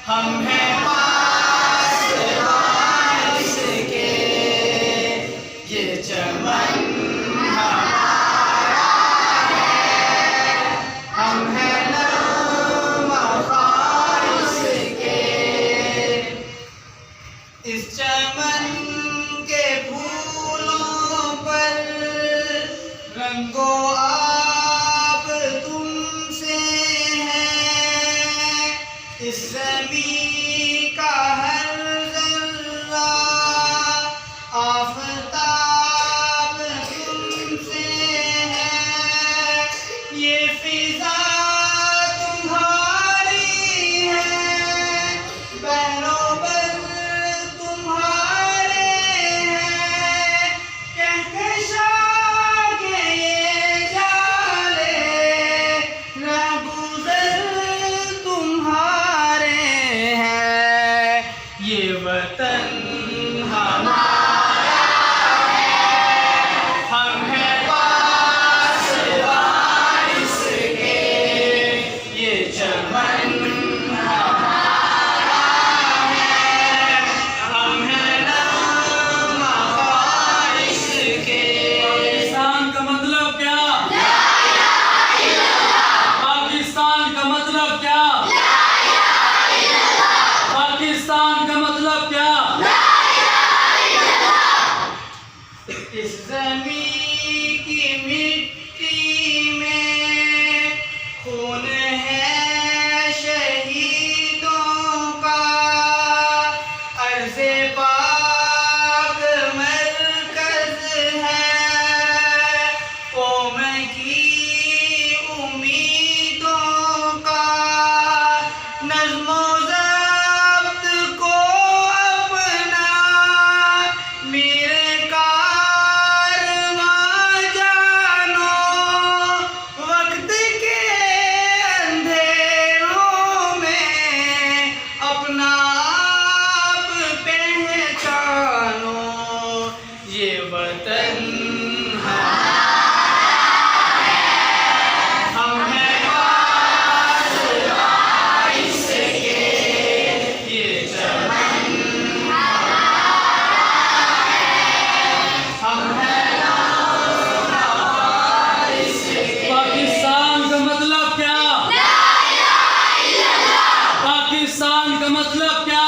हम हैं पास इसके, ये चमन हमारा है। हम हैं नर्म ख्वाहिश के, इस चमन के फूलों पर रंगो आप तुमसे है। इस ज़मीं का हर ज़र्रा आफ़ताब तुमसे है। ये फ़िज़ा तुम्हारी है, बहरोबर तुम्हारे हैं। कहकशां के ये जाले रहगुज़र तुम्हारे हैं। ये वतन हमारा है, हम हैं पास इसके, ये चमन हमारा है। हम हैं नर्म ख्वाहिश के। पाकिस्तान का मतलब क्या? पाकिस्तान का मतलब क्या? पाकिस्तान का मतलब क्या? इस ज़मीं की मिट्टी में खून है शहीदों का। अर्ज़े पाक मरकज़ है, कौम की उम्मीदों का। नज़्मो ज़ब्त को अपना मेरे कारवां जानो। वक्त के अंधेरों में अपना आप पहचानो। ये वतन हमारा है, हम हैं पास इसके, ये चमन हम हैं पाकिस्तान का मतलब क्या? पाकिस्तान का मतलब क्या?